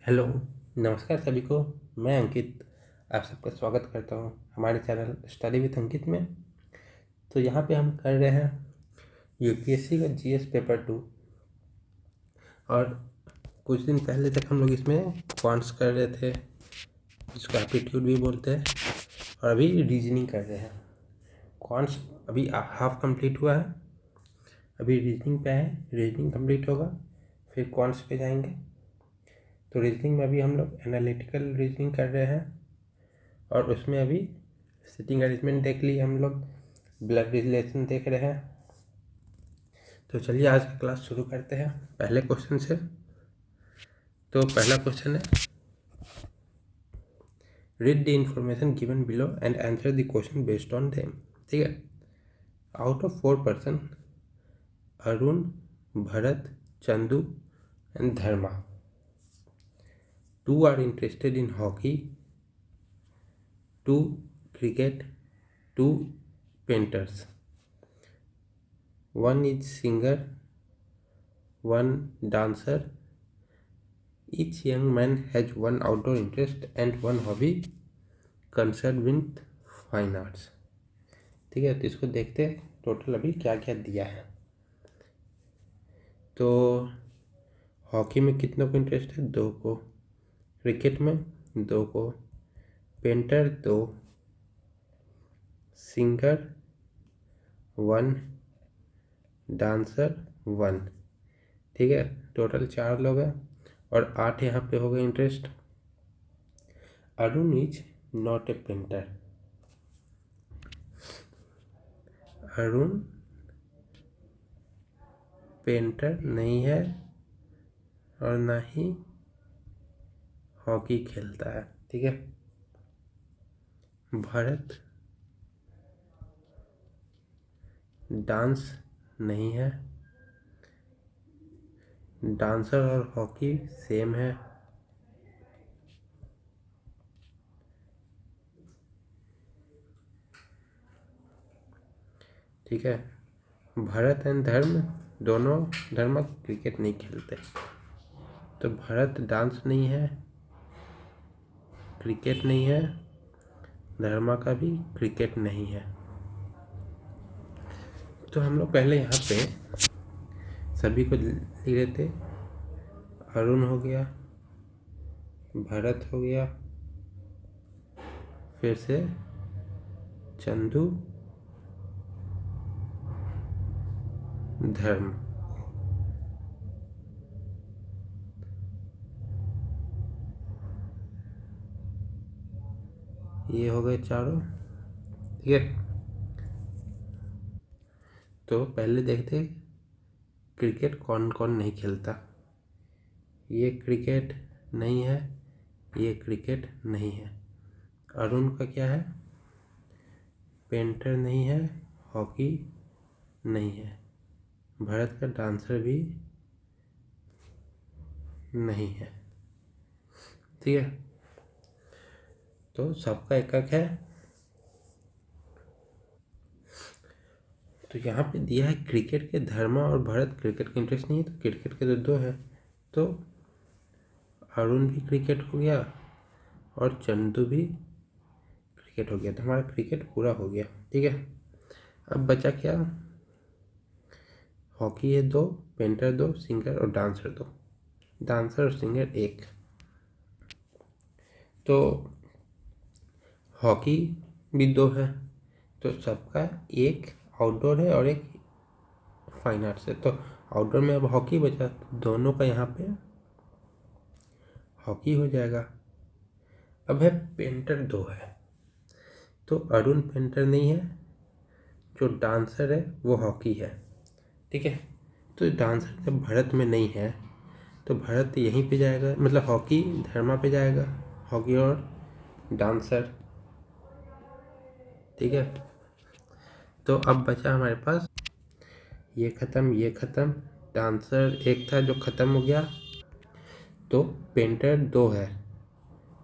Hello, नमस्कार सभी को। मैं अंकित आप सबका स्वागत करता हूँ हमारे चैनल स्टडी विथ अंकित में। तो यहाँ पे हम कर रहे हैं यूपीएससी का जीएस पेपर 2 और कुछ दिन पहले तक हम लोग इसमें क्वांट्स कर रहे थे, जिसको एप्टीट्यूड भी बोलते हैं, और अभी रीजनिंग कर रहे हैं। क्वांट्स अभी हाफ कंप्लीट हुआ है, अभी रीजनिंग पे है। रीजनिंग कंप्लीट होगा फिर क्वांट्स पे जाएंगे। तो रीजनिंग में अभी हम लोग एनालिटिकल रीजनिंग कर रहे हैं और उसमें अभी सिटिंग अरेंजमेंट देख ली हम लोग, ब्लड रिलेशन देख रहे हैं। तो चलिए आज की क्लास शुरू करते हैं पहले क्वेश्चन से। तो पहला क्वेश्चन है, read the information given below and answer the question based on them. ठीक है। Out of 4 person, Arun, Bharat, Chandu and Dharma, 2 are interested in hockey, 2 cricket, 2 painters, 1 is singer, 1 dancer. Each young man has 1 outdoor interest and 1 hobby concerned with fine arts. ठीक है, तो इसको देखते हैं total अभी क्या क्या दिया है। तो हॉकी में कितनों को इंटरेस्ट है? 2 को। क्रिकेट में 2 को। Painter 2, singer 1, dancer 1। ठीक है, टोटल 4 लोग हैं और 8 यहाँ पे हो गए interest. Arun is not a painter. Arun painter नहीं है और ना ही हॉकी खेलता है। ठीक है। भरत डांस नहीं है, डांसर और हॉकी सेम है। ठीक है। भरत एंड धर्म, दोनों धर्म क्रिकेट नहीं खेलते। तो भरत डांस नहीं है, क्रिकेट नहीं है, धर्मा का भी क्रिकेट नहीं है। तो हम लोग पहले यहाँ पे सभी को लिख लेते। अरुण हो गया, भरत हो गया, फिर से चंदू, धर्म। ये हो गए चारों। ठीक है। तो पहले देखते क्रिकेट कौन कौन नहीं खेलता। ये क्रिकेट नहीं है, ये क्रिकेट नहीं है। अरुण का क्या है? पेंटर नहीं है, हॉकी नहीं है। भरत का डांसर भी नहीं है। ठीक है। तो सबका एक एक है। तो यहाँ पे दिया है क्रिकेट के धर्मा और भरत क्रिकेट के इंटरेस्ट नहीं है, तो क्रिकेट के तो 2 है। तो अरुण भी क्रिकेट हो गया और चंदू भी क्रिकेट हो गया। तो हमारा क्रिकेट पूरा हो गया। ठीक है। अब बचा क्या? हॉकी है 2, पेंटर 2, सिंगर और डांसर 2। डांसर और सिंगर 1। तो हॉकी भी 2 है, तो सबका एक आउटडोर है और एक फाइन आर्ट्स है। तो आउटडोर में अब हॉकी बचा, तो दोनों का यहाँ पे हॉकी हो जाएगा। अब है पेंटर 2 है, तो अरुण पेंटर नहीं है, जो डांसर है वो हॉकी है। ठीक है। तो डांसर जब भरत में नहीं है तो भरत यहीं पे जाएगा, मतलब हॉकी धर्मा पे जाएगा, हॉकी और डांसर। ठीक है। तो अब बचा हमारे पास ये ख़त्म, ये ख़त्म। डांसर एक था जो ख़त्म हो गया। तो पेंटर 2 है,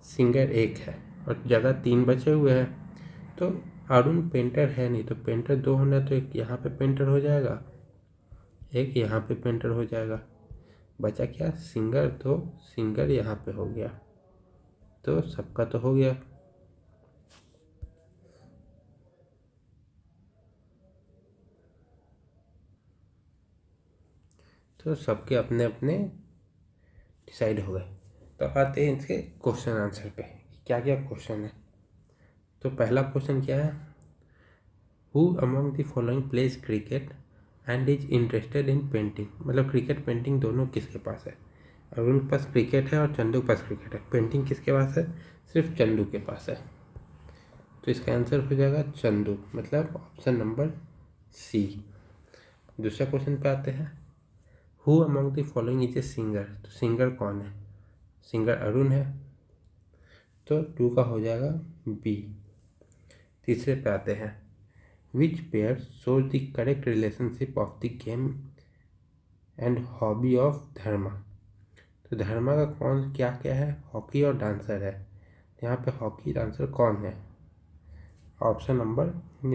सिंगर 1 है और जगह 3 बचे हुए हैं। तो अरुण पेंटर है नहीं, तो पेंटर 2 होना, तो एक यहाँ पे पेंटर हो जाएगा, एक यहाँ पे पेंटर हो जाएगा। बचा क्या, सिंगर, तो सिंगर यहाँ पे हो गया, तो सबका तो हो गया। तो सबके अपने अपने डिसाइड हो गए। तो आते हैं इसके क्वेश्चन आंसर पे, क्या क्या क्वेश्चन है। तो पहला क्वेश्चन क्या है, who among the following pledge cricket and is interested in painting. मतलब क्रिकेट पेंटिंग दोनों किसके पास है, अरुण के पास क्रिकेट है और चंदू के पास क्रिकेट है, पेंटिंग किसके पास है, सिर्फ चंदू के पास है। तो इसका आंसर हो जाएगा चंदू, मतलब ऑप्शन नंबर सी। दूसरा क्वेश्चन पे आते हैं, who among the following is a singer. तो सिंगर कौन है, सिंगर अरुण है, तो 2 का हो जाएगा बी। तीसरे पे आते हैं, which pair shows the correct relationship of the game and hobby of Dharma. तो धर्मा का कौन क्या क्या है, हॉकी और डांसर है, यहाँ पे हॉकी डांसर कौन है, ऑप्शन नंबर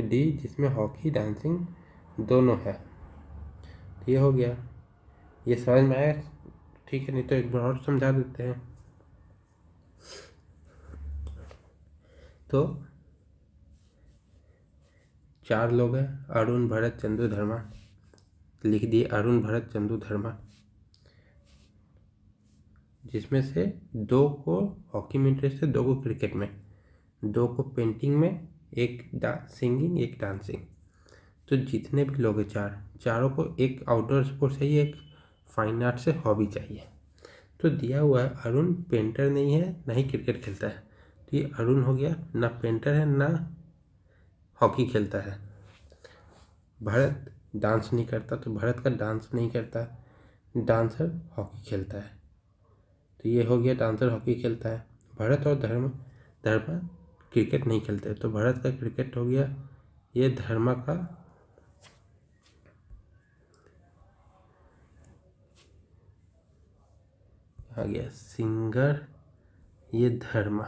डी, जिसमें हॉकी डांसिंग दोनों है। तो ये हो गया, ये समझ में आया, ठीक है, नहीं तो एक बार और समझा देते हैं। तो 4 लोग हैं, अरुण, भरत, चंदू, धर्मा, लिख दिए अरुण, भरत, चंदू, धर्मा, जिसमें से 2 को हॉकी में इंटरेस्ट है, 2 को क्रिकेट में, 2 को पेंटिंग में, एक सिंगिंग, एक डांसिंग। तो जितने भी लोग हैं चारों को एक आउटडोर स्पोर्ट्स चाहिए, एक फाइन आर्ट से हॉबी चाहिए। तो दिया हुआ है अरुण पेंटर नहीं है, ना ही क्रिकेट खेलता है, तो ये अरुण हो गया, ना पेंटर है ना हॉकी खेलता है। भरत डांस नहीं करता, तो भरत का डांस नहीं करता, डांसर हॉकी खेलता है, तो ये हो गया डांसर हॉकी खेलता है। भरत और धर्मा क्रिकेट नहीं खेलते, तो भरत का क्रिकेट हो गया, ये धर्मा का आ गया सिंगर, ये धर्मा,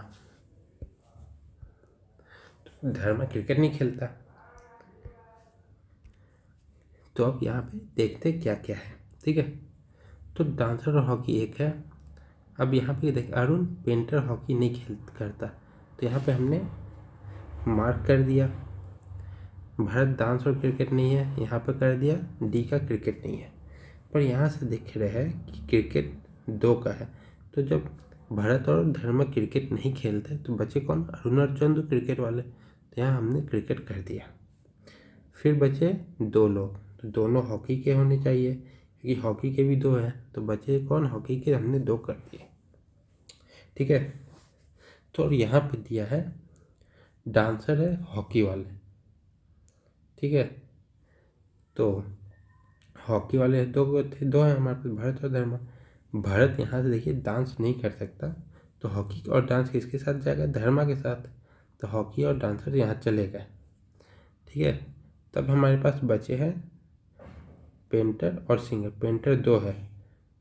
तो धर्मा क्रिकेट नहीं खेलता। तो अब यहाँ पे देखते क्या क्या है, ठीक है। तो डांसर और हॉकी एक है। अब यहाँ पे देख, अरुण पेंटर हॉकी नहीं करता, तो यहाँ पे हमने मार्क कर दिया। भरत डांस और क्रिकेट नहीं है, यहाँ पे कर दिया डी का क्रिकेट नहीं है। पर यहाँ से दिख रहा है कि क्रिकेट 2 का है, तो जब भरत और धर्मा क्रिकेट नहीं खेलते तो बचे कौन, अरुण और चंदू क्रिकेट वाले, तो यहाँ हमने क्रिकेट कर दिया। फिर बचे 2 लोग, तो दोनों हॉकी के होने चाहिए, क्योंकि हॉकी के भी 2 हैं, तो बचे कौन, हॉकी के हमने 2 कर दिए, ठीक है। तो यहाँ पे दिया है डांसर है हॉकी वाले, ठीक है। तो हॉकी वाले 2 थे, 2 हैं हमारे पास, भरत और धर्मा। भरत यहाँ से देखिए डांस नहीं कर सकता, तो हॉकी और डांस किसके साथ जाएगा, धर्मा के साथ, तो हॉकी और डांसर यहाँ चले गए, ठीक है। तब हमारे पास बचे हैं पेंटर और सिंगर। पेंटर 2 है,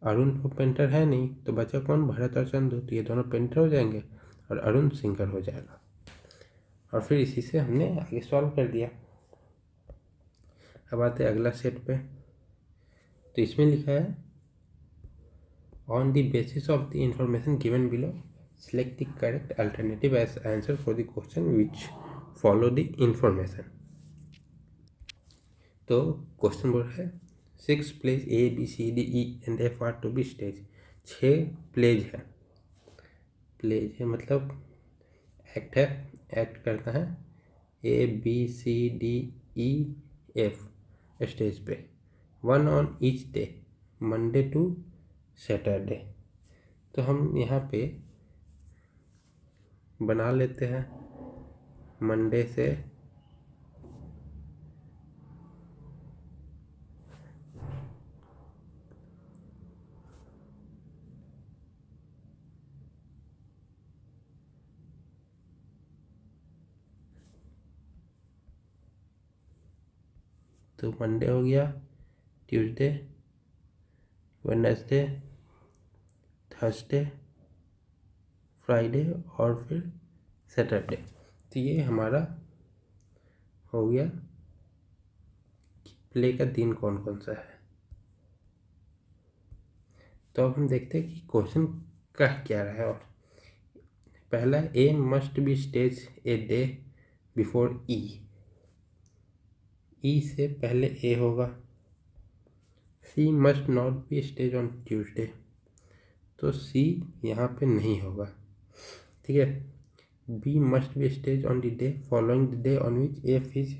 अरुण को पेंटर है नहीं, तो बचा कौन, भरत और चंदू, तो ये दोनों पेंटर हो जाएंगे और अरुण सिंगर हो जाएगा। और फिर इसी से हमने आगे सॉल्व कर दिया। अब आते हैं अगला सेट पे। तो इसमें लिखा है, on the basis of the information given below select the correct alternative as answer for the question which follow the information. तो क्वेश्चन बोल रहा है 6 plays ABCDEF are to be stage. 6 plays है, प्लेज है मतलब एक्ट है, act करता है ABCDEF स्टेज पे, 1 on each day, Monday to Saturday. तो हम यहाँ पे बना लेते हैं मंडे से तो मंडे हो गया, ट्यूसडे, वेडनेसडे, थर्सडे, फ्राइडे और फिर सैटरडे। तो ये हमारा हो गया प्ले का दिन कौन कौन सा है। तो अब हम देखते हैं कि क्वेश्चन कह क्या रहा है। और पहला, A must be stage a day before E. E से पहले ए होगा। C must not be stage on Tuesday, तो सी यहाँ पे नहीं होगा। ठीक है। B must be stage on the day following the day on which F is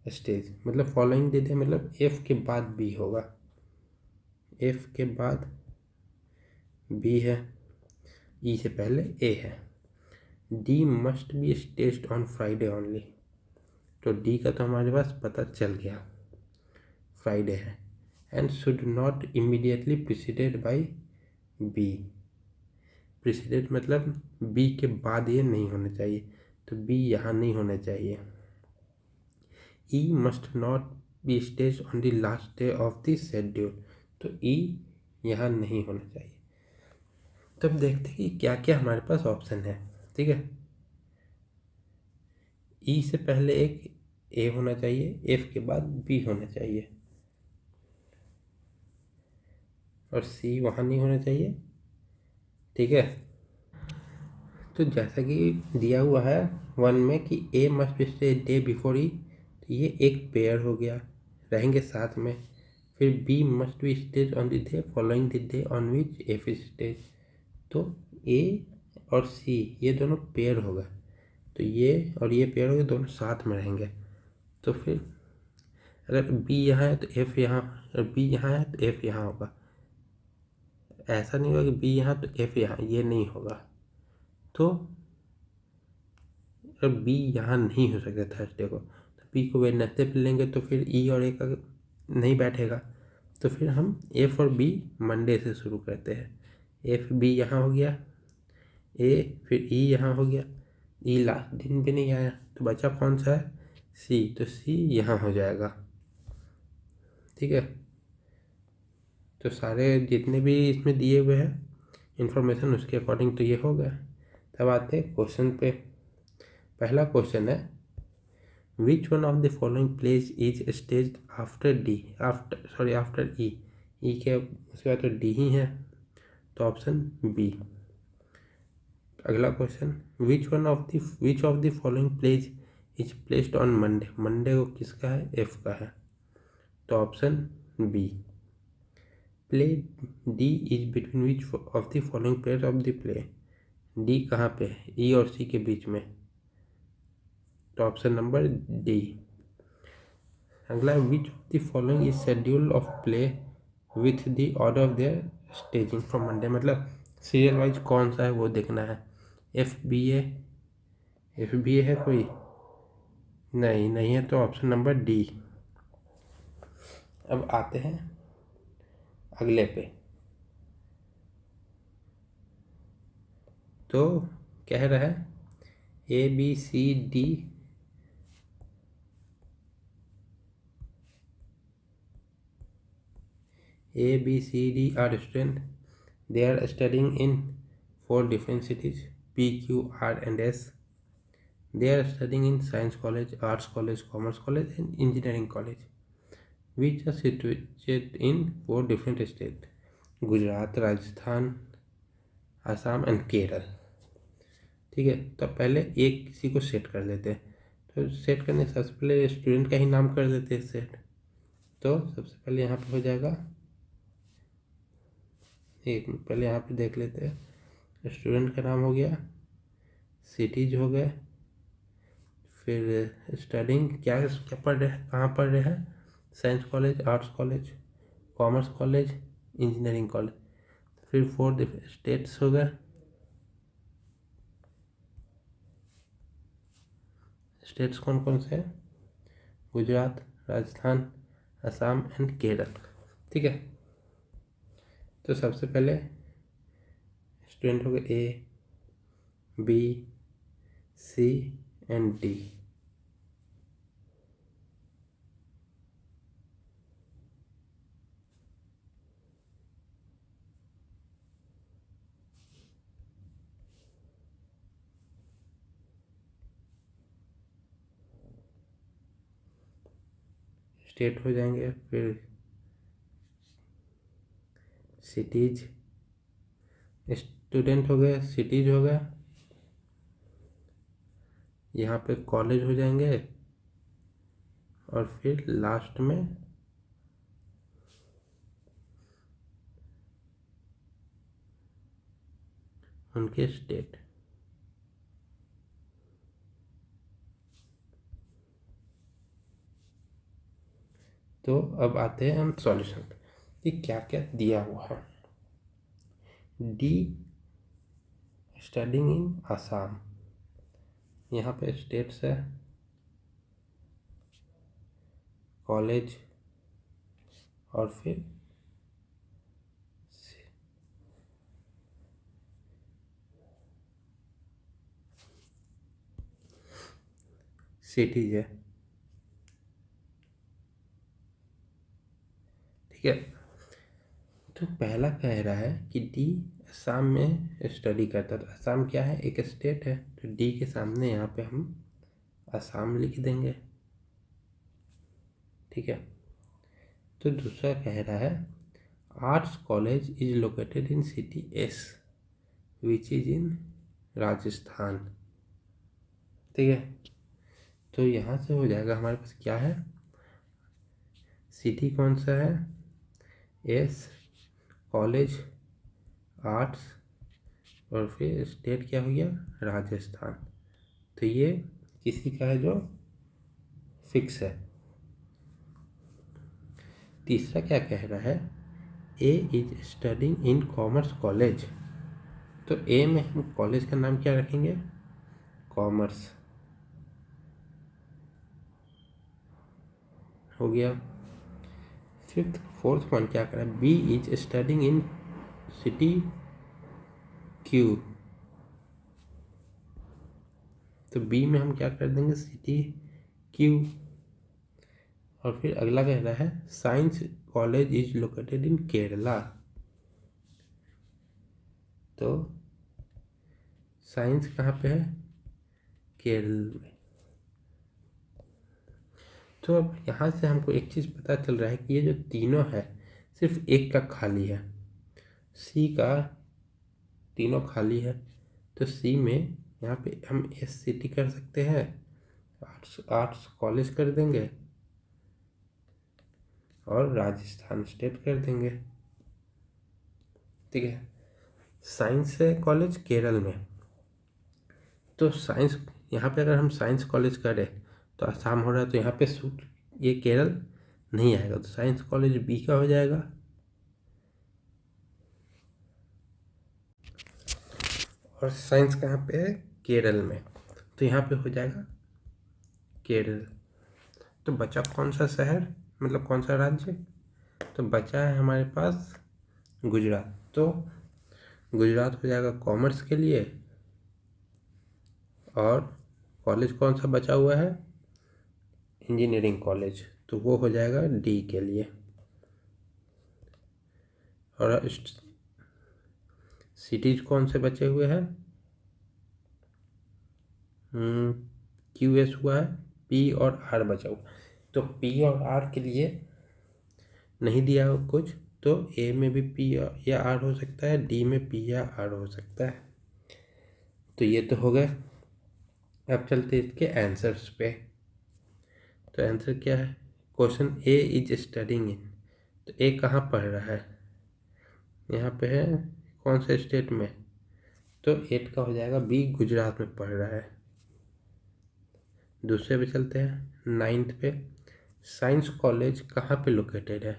stage, मतलब फॉलोइंग द डे मतलब एफ के बाद बी होगा। एफ के बाद बी है, ई से पहले ए है। D must be staged on Friday only, तो डी का तो हमारे पास पता चल गया, फ्राइडे है। And should not immediately preceded by B. Preceded मतलब बी के बाद ये नहीं होना चाहिए, तो बी यहाँ नहीं होना चाहिए। E must not be stage on the last day of the schedule, तो ई यहाँ नहीं होना चाहिए। तब देखते हैं कि क्या क्या हमारे पास ऑप्शन है। ठीक है। ई से पहले एक ए होना चाहिए, एफ के बाद बी होना चाहिए, और सी वहाँ नहीं होना चाहिए। ठीक है। तो जैसा कि दिया हुआ है 1 में कि ए मस्ट स्टे डे बिफोर ई, तो ये एक पेयर हो गया, रहेंगे साथ में। फिर B must be stage on the day following the day on which F is stage, तो ए और सी ये दोनों पेयर होगा, तो ये और ये पेयर होगा, दोनों साथ में रहेंगे। तो फिर अगर बी यहाँ है तो एफ यहाँ, और बी यहाँ है तो एफ यहाँ होगा। ऐसा नहीं होगा कि बी यहाँ तो एफ यहाँ, ये नहीं होगा। तो अब बी यहाँ नहीं हो सकता थर्सडे को, तो बी को वेडनेसडे पे लेंगे, तो फिर ई और ए का नहीं बैठेगा। तो फिर हम एफ और बी मंडे से शुरू करते हैं। एफ बी यहाँ हो गया, ए फिर ई यहाँ हो गया, ई लास्ट दिन भी नहीं आया, तो बचा कौन सा है, सी, तो सी यहाँ हो जाएगा। ठीक है। तो सारे जितने भी इसमें दिए हुए हैं इंफॉर्मेशन उसके अकॉर्डिंग तो ये हो गया। तब आते हैं क्वेश्चन पे। पहला क्वेश्चन है, which one of the following place is stage after D, after E. E के उसके बाद तो डी ही है, तो ऑप्शन बी। अगला question, which of the following place is placed on Monday. Monday को किसका है, एफ का है, तो option B. Play D is between which of the following pair of the play. D कहाँ पे है, ई और सी के बीच में, तो ऑप्शन नंबर डी। अगला, which of the following is schedule of play with the order of their staging from Monday, मतलब serial wise कौन सा है वो देखना है। एफ बी ए है कोई, नहीं है, तो ऑप्शन नंबर डी। अब आते हैं अगले पे। तो कह रहा है A B C D A, B, C, D are students. They are studying in 4 different cities, P, Q, R, and S. They are studying in Science College, Arts College, Commerce College, and Engineering College, which are situated in 4 different states: Gujarat, Rajasthan, Assam and Kerala. ठीक है। तो पहले एक किसी को set कर लेते हैं। तो सेट करने से सबसे पहले स्टूडेंट का ही नाम कर देते हैं सेट। तो सबसे पहले यहाँ पे हो जाएगा, एक पहले यहाँ पे देख लेते हैं। स्टूडेंट का नाम हो गया, सिटीज हो गए, फिर स्टडिंग क्या क्या पढ़ रहे हैं, कहाँ पढ़ रहे हैं, science college, arts college, commerce college, engineering college. फिर 4 स्टेट्स हो गए। स्टेट्स कौन कौन से हैं, गुजरात, राजस्थान, असम एंड केरल। ठीक है। तो सबसे पहले स्टूडेंट हो गए A, B, C and D. State हो जाएंगे, फिर सिटीज, स्टूडेंट हो गए, सिटीज हो गया, यहाँ पे कॉलेज हो जाएंगे, और फिर लास्ट में उनके स्टेट। तो अब आते हैं हम सॉल्यूशन कि क्या क्या दिया हुआ है। डी स्टडिंग इन आसाम, यहाँ पे स्टेट्स है, कॉलेज, और फिर सिटीज है। ठीक है, तो पहला कह रहा है कि डी असम में स्टडी करता, तो असम क्या है, एक स्टेट है, तो डी के सामने यहाँ पे हम असम लिख देंगे। ठीक है, तो दूसरा कह रहा है arts college is located in city S which is in Rajasthan. ठीक है, तो यहाँ से हो जाएगा हमारे पास क्या है, सिटी कौन सा है, एस, कॉलेज आर्ट्स, और फिर स्टेट क्या हो गया, राजस्थान। तो ये किसी का है जो फिक्स है। तीसरा क्या कह रहा है, A is studying in commerce college, तो ए में हम कॉलेज का नाम क्या रखेंगे, कॉमर्स हो गया। फोर्थ वन क्या कर रहा है, B is studying in city Q, तो बी में हम क्या कर देंगे, सिटी क्यू। और फिर अगला कह रहा है science college is located in Kerala, तो साइंस कहाँ पे है, केरल में। तो अब यहाँ से हमको एक चीज़ पता चल रहा है कि ये जो तीनों है सिर्फ एक का खाली है, सी का तीनों खाली है, तो सी में यहाँ पे हम एस सिटी कर सकते हैं, आर्ट्स कॉलेज कर देंगे, और राजस्थान स्टेट कर देंगे। ठीक है, साइंस है कॉलेज केरल में, तो साइंस यहाँ पे अगर हम साइंस कॉलेज करें तो आसाम हो रहा है, तो यहाँ पे सूट ये केरल नहीं आएगा, तो साइंस कॉलेज बी का हो जाएगा। और साइंस कहाँ पे है, केरल में, तो यहाँ पे हो जाएगा केरल। तो बचा कौन सा शहर, मतलब कौन सा राज्य, तो बचा है हमारे पास गुजरात, तो गुजरात हो जाएगा कॉमर्स के लिए, और कॉलेज कौन सा बचा हुआ है, इंजीनियरिंग कॉलेज, तो वो हो जाएगा डी के लिए। और सिटीज कौन से बचे हुए हैं, क्यू एस हुआ है, पी और आर बचा हुआ, तो पी और आर के लिए नहीं दिया हो कुछ, तो ए में भी पी या आर हो सकता है, डी में पी या आर हो सकता है। तो ये तो हो गए, अब चलते इसके आंसर्स पे। तो आंसर क्या है, क्वेश्चन ए इज स्टडिंग इन, तो ए कहाँ पढ़ रहा है, यहाँ पे है कौन से स्टेट में, तो 8 का हो जाएगा बी, गुजरात में पढ़ रहा है। दूसरे पे चलते हैं, 9th पे, साइंस कॉलेज कहाँ पे लोकेटेड है,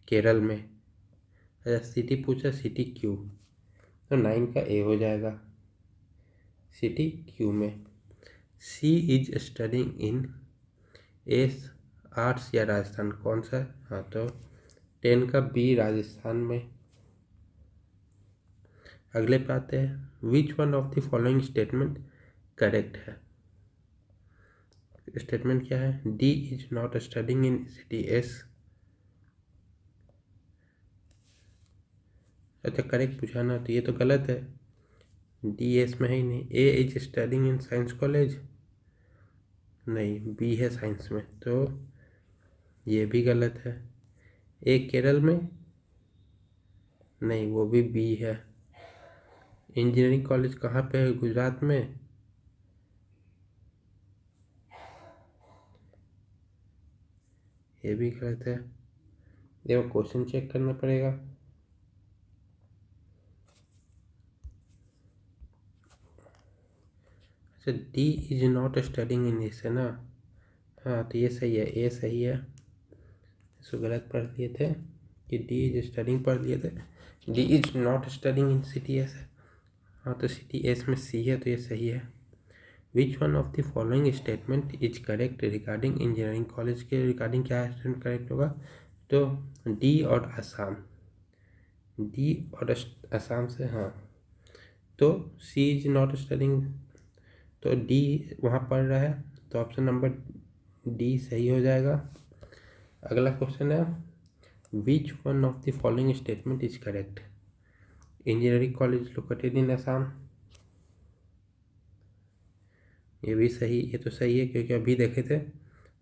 केरल में। अच्छा, सिटी पूछा, सिटी क्यू, तो 9 का ए हो जाएगा, सिटी क्यू में। C is studying in S, arts या राजस्थान कौन सा है, हाँ तो 10 का बी, राजस्थान में। अगले पे आते हैं, विच one of the following statement correct है, स्टेटमेंट क्या है, D is not studying in city S. अच्छा, करेक्ट पूछा ना, तो ये तो गलत है, डी एस में है ही नहीं। A is studying in science college, नहीं, बी है साइंस में, तो ये भी गलत है। ए केरल में, नहीं, वो भी बी है। इंजीनियरिंग कॉलेज कहाँ पे है गुजरात में? ये भी गलत है। देखो क्वेश्चन चेक करना पड़ेगा। अच्छा, D is not studying in this है ना। हाँ तो ये सही है, ए सही है। इसको गलत पढ़ लिए थे कि डी इज स्टडिंग पढ़ लिए थे। D is not studying in city S है। हाँ तो सिटी एस में सी है तो ये सही है। Which one of the following statement is correct regarding engineering college के रिगार्डिंग क्या स्टेटमेंट करेक्ट होगा? तो डी और असम, डी और असम से, हाँ। तो सी इज नॉट स्टडिंग, तो डी वहाँ पढ़ रहा है, तो ऑप्शन नंबर डी सही हो जाएगा। अगला क्वेश्चन है which one of the following statement is correct? Engineering college located in Assam, ये भी सही, ये तो सही है क्योंकि अभी देखे थे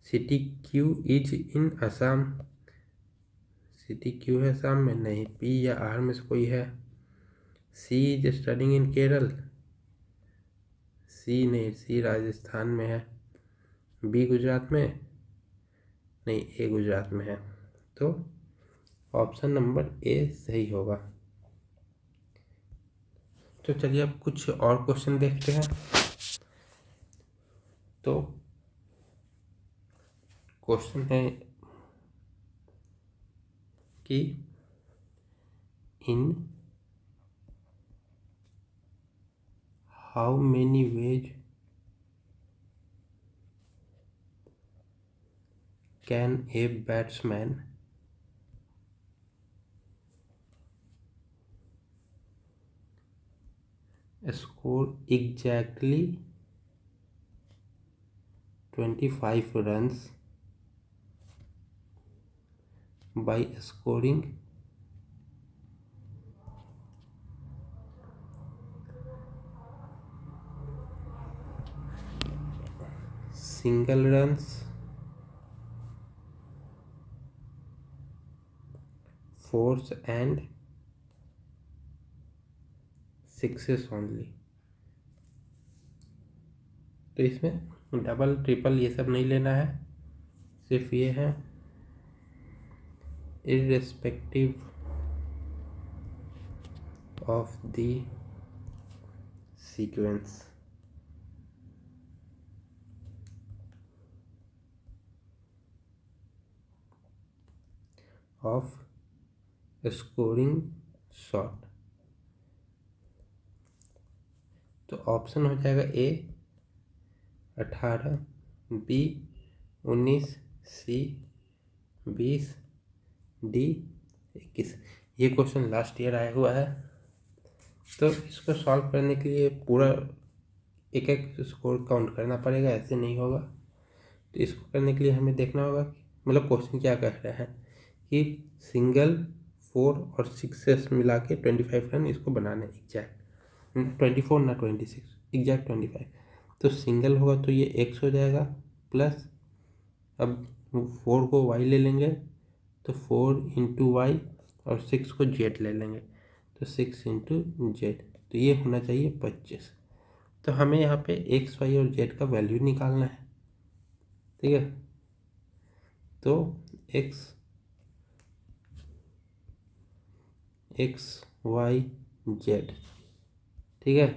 city Q is in Assam, city Q है असम में, नहीं। पी या आर में से कोई है। सी इज स्टडिंग इन केरल, सी नहीं, सी राजस्थान में है। बी गुजरात में, नहीं, ए गुजरात में है। तो ऑप्शन नंबर ए सही होगा। तो चलिए अब कुछ और क्वेश्चन देखते हैं। तो क्वेश्चन है कि in how many ways can a batsman score exactly 25 runs by scoring single runs, fours and sixes only? तो इसमें डबल ट्रिपल ये सब नहीं लेना है, सिर्फ ये है irrespective of the sequence of scoring shot। तो ऑप्शन हो जाएगा ए 18, बी 19, सी 20, डी 21। ये क्वेश्चन लास्ट ईयर आया हुआ है, तो इसको सॉल्व करने के लिए पूरा एक एक स्कोर काउंट करना पड़ेगा, ऐसे नहीं होगा। तो इसको करने के लिए हमें देखना होगा मतलब क्वेश्चन क्या कह रहा है कि सिंगल, फोर और सिक्सेस मिला के 25 रन इसको बनाना है एग्जैक्ट, 24 ना 26, एग्जैक्ट 25। तो सिंगल होगा तो ये एक्स हो जाएगा, प्लस अब 4 को वाई ले लेंगे तो 4 इंटू वाई और 6 को जेड ले लेंगे तो 6 इंटू जेड, तो ये होना चाहिए 25। तो हमें यहाँ पे एक्स वाई और जेड का वैल्यू निकालना है, ठीक है। तो एक्स वाई जेड, ठीक है।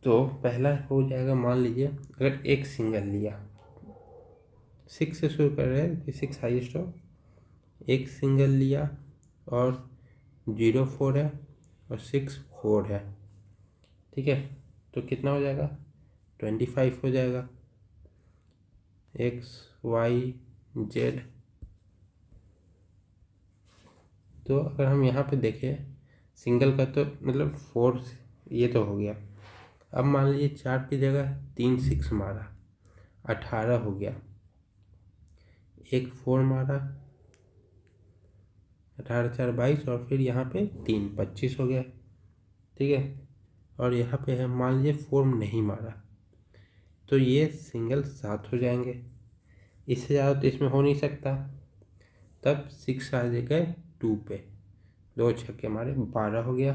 तो पहला हो जाएगा, मान लीजिए अगर एक सिंगल लिया, 6 से शुरू कर रहे हैं कि 6 हाईएस्ट हो, एक सिंगल लिया और 0 4 है और 6 4 है, ठीक है। तो कितना हो जाएगा? 25 हो जाएगा। एक्स वाई जेड, तो अगर हम यहाँ पे देखें सिंगल का तो मतलब 4 ये तो हो गया। अब मान लीजिए 4 की जगह 3 6 मारा, 18 हो गया। एक 4 मारा, 18 4 22 और फिर यहाँ पे 3 25 हो गया, ठीक है। और यहाँ पे है मान लीजिए 4 नहीं मारा, तो ये सिंगल 7 हो जाएंगे। इससे ज़्यादा तो इसमें हो नहीं सकता, तब 6 आ जाएगा 2 पे, 2 छक्के मारे 12 हो गया।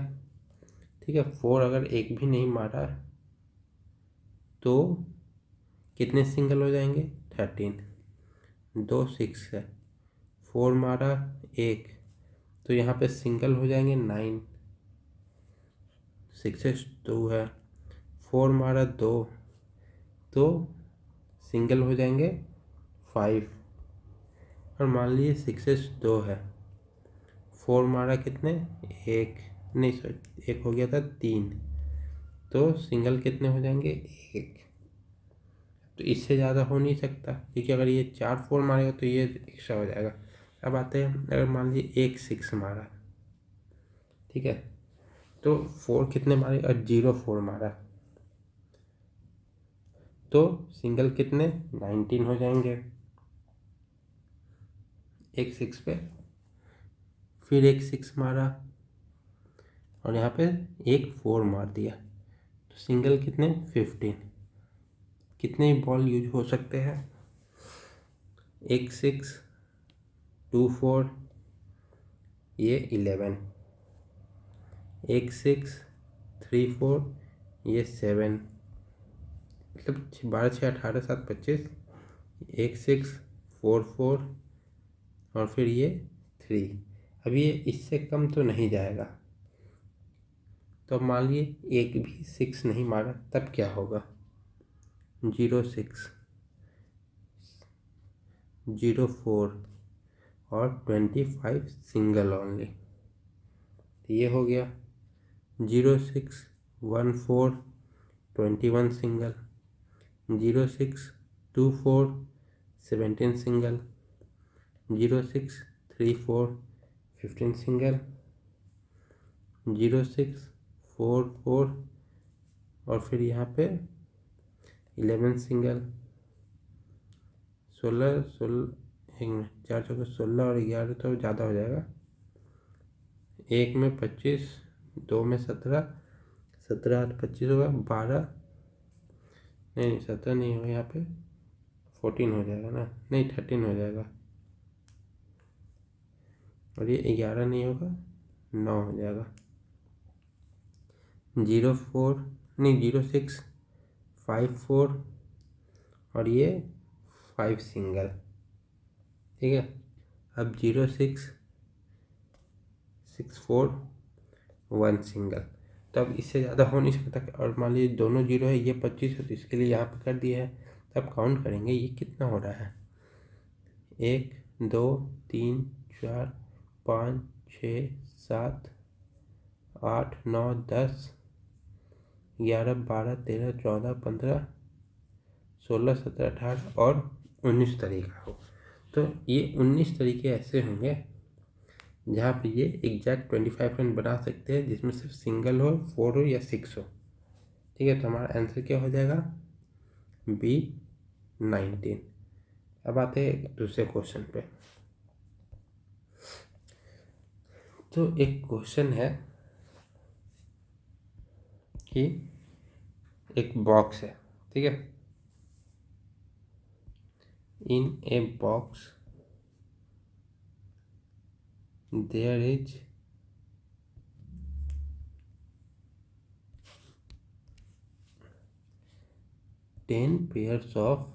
ठीक है, 4 अगर एक भी नहीं मारा तो कितने सिंगल हो जाएंगे? 13। 2 6 है, 4 मारा 1, तो यहाँ पे सिंगल हो जाएंगे 9। 6 2 है, 4 मारा 2, तो सिंगल हो जाएंगे 5। और मान लीजिए 6 2 है, 4 मारा कितने? 1, नहीं सॉरी 1 हो गया था 3, तो सिंगल कितने हो जाएंगे? 1। तो इससे ज़्यादा हो नहीं सकता, क्योंकि अगर ये 4 4 मारेगा तो ये एक्स्ट्रा हो जाएगा। अब आते हैं, अगर मान लीजिए 1 6 मारा, ठीक है, तो 4 कितने मारे? और 0 4 मारा, तो सिंगल कितने? 19 हो जाएंगे। 1 6 पे फिर 1 6 मारा और यहाँ पे 1 4 मार दिया, तो सिंगल कितने? 15। कितने बॉल यूज हो सकते हैं? 1 6 2 4, ये 11, 1 6 3 4, ये 7, मतलब 12 6 18 7 25, 1 6 4 4 और फिर ये 3। अब ये इससे कम तो नहीं जाएगा, तो अब मान लीजिए एक भी 6 नहीं मारा, तब क्या होगा? 0 6 0 4 और 25 सिंगल ओनली, तो ये हो गया 0 6 1 4 21 सिंगल, 0 6 2 4 17 सिंगल, 0 6 3 4 15 सिंगल, 0 6 4 4 और फिर यहाँ पे 11 सिंगल, 16 16 एक मिनट 4 चौके 16 और 11 तो ज़्यादा हो जाएगा, 1 में 25, 2 में 17, 17 8 25 होगा 12, नहीं 17 नहीं होगा, यहाँ पे 14 हो जाएगा ना, नहीं 13 हो जाएगा, और ये 11 नहीं होगा 9 हो जाएगा। 0 4 नहीं 0 6 5 4 और ये 5 सिंगल, ठीक है। अब 0 6 6 4 1 सिंगल, तो अब इससे ज़्यादा हो नहीं सकता। और मान लीजिए दोनों 0 है, ये 25 है, तो इसके लिए यहाँ पे कर दिया है। तब काउंट करेंगे ये कितना हो रहा है, 1 2 3 4 5 6 7 8 9 10 11 12 13 14 15 16 17 18 और 19 तरीका हो। तो ये 19 तरीके ऐसे होंगे जहाँ पे ये एग्जैक्ट 25 रन बना सकते हैं, जिसमें सिर्फ सिंगल हो, 4 हो या 6 हो। ठीक है, तो हमारा आंसर क्या हो जाएगा? B 19। अब आते हैं दूसरे क्वेश्चन पे। तो एक क्वेश्चन है कि एक बॉक्स है, ठीक है, इन a box there is 10 pairs of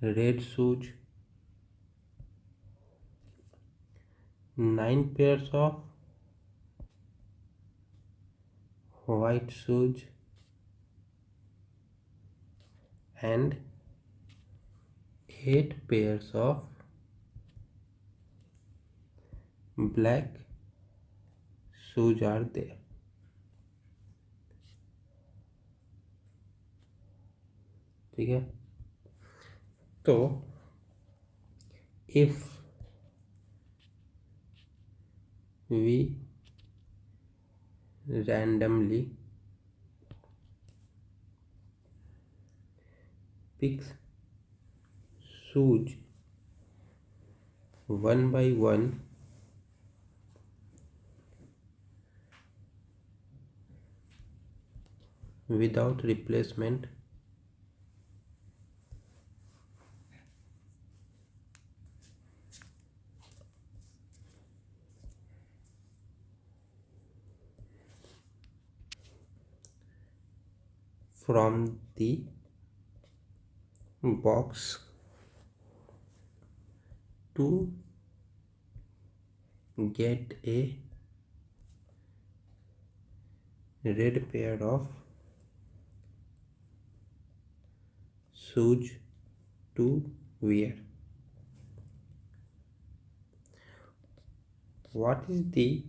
red shoes, 9 pairs of white shoes and 8 pairs of black shoes are there. ठीक है, तो if we randomly pick shoes one by one without replacement, from the box to get a red pair of shoes to wear. What is the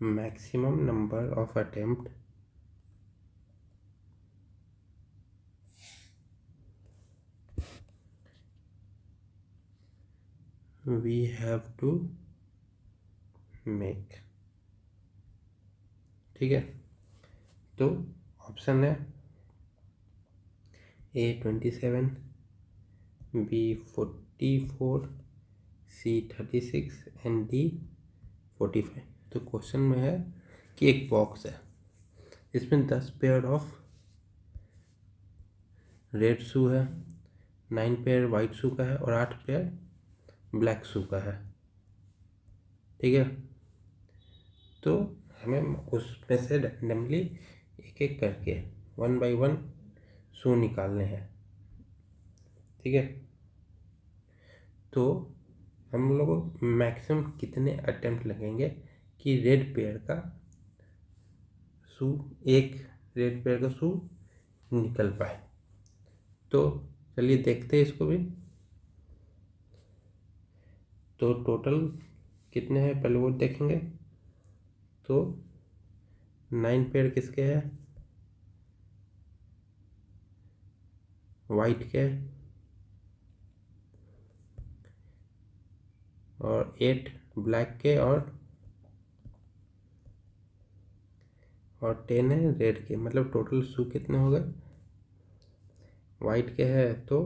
maximum number of attempts we have to make? ठीक है, तो option है A 27, B 44, C 36 and D 45। तो question में है कि एक box है, इसमें 10 पेयर ऑफ रेड शू है, 9 पेयर वाइट शू का है और 8 पेयर ब्लैक शू का है। ठीक है, तो हमें उसमें से रैंडमली एक एक करके 1 बाय 1 शू निकालने हैं। ठीक है, तो हम लोग को मैक्सिमम कितने अटेम्प्ट लगेंगे कि रेड पेयर का शू, एक रेड पेयर का शू निकल पाए। तो चलिए देखते हैं इसको भी। तो टोटल कितने हैं पहले वो देखेंगे। तो 9 पेयर किसके हैं, वाइट के, और 8 ब्लैक के, और 10 है रेड के। मतलब टोटल शू कितने हो गए, वाइट के है तो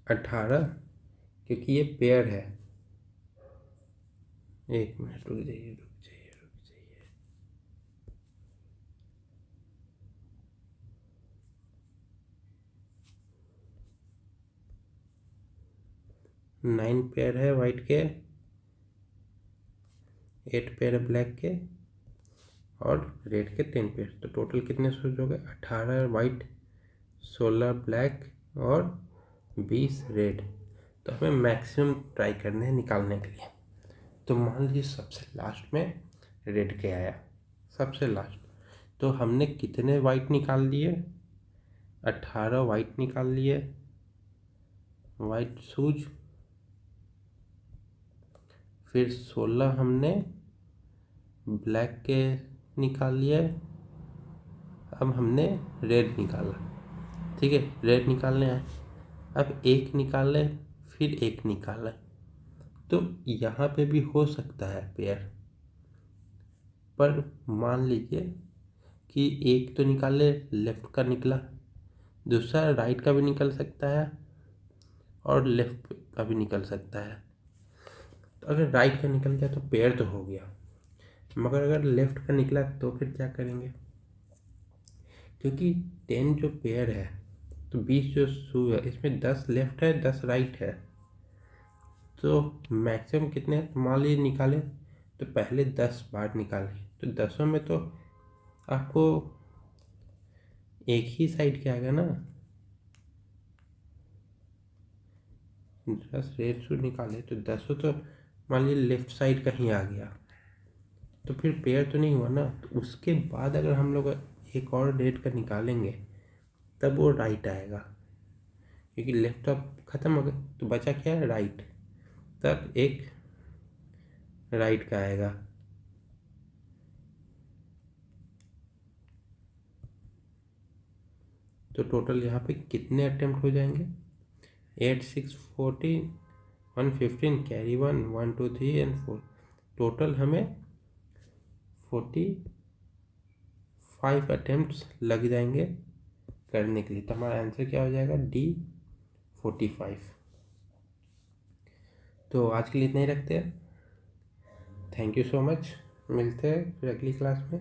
18, क्योंकि ये पेयर है। एक मिनट रुक जाइए। 9 पेयर है वाइट के, 8 पेयर है ब्लैक के, और रेड के 10 पेयर। तो टोटल कितने शूज हो गए, 18 वाइट, 16 ब्लैक और 20 रेड। तो हमें मैक्सिमम ट्राई करने हैं निकालने के लिए। तो मान लीजिए सबसे लास्ट में रेड के आया, सबसे लास्ट। तो हमने कितने वाइट निकाल लिए, 18 वाइट निकाल लिए, वाइट शूज। फिर 16 हमने ब्लैक के निकाल लिए। अब हमने रेड निकाला। ठीक है, रेड निकालने आए, अब एक निकाले, फिर एक निकाले। तो यहाँ पे भी हो सकता है पेयर, पर मान लीजिए कि एक तो निकाले लेफ्ट का निकला, दूसरा राइट का भी निकल सकता है और लेफ्ट का भी निकल सकता है। तो अगर राइट का निकल गया तो पेयर तो हो गया, मगर अगर लेफ्ट का निकला तो फिर क्या करेंगे। क्योंकि 10 जो पेयर है तो 20 जो शू है, इसमें 10 लेफ्ट है 10 राइट है। तो मैक्सिमम कितने मान लीजिए निकाले, तो पहले 10 बार निकाले, तो 10 में तो आपको एक ही साइड के आएगा ना। 10 रेड शू निकाले तो 10 तो मान लीजिए लेफ्ट साइड का ही आ गया, तो फिर पेयर तो नहीं हुआ ना। तो उसके बाद अगर हम लोग एक और रेड का निकालेंगे तब वो राइट आएगा, क्योंकि लेफ्ट अब खत्म हो गया, तो बचा क्या है, राइट। तब एक राइट का आएगा। तो टोटल यहाँ पे कितने अटेम्प्ट हो जाएंगे, 8 6 14 1 15, कैरी 1 1 2 3 एंड 4। टोटल हमें 45 अटेम्प्ट्स लग जाएंगे करने के लिए। तो हमारा आंसर क्या हो जाएगा, D 45। तो आज के लिए इतना ही रखते हैं। थैंक यू सो मच, मिलते हैं फिर अगली क्लास में।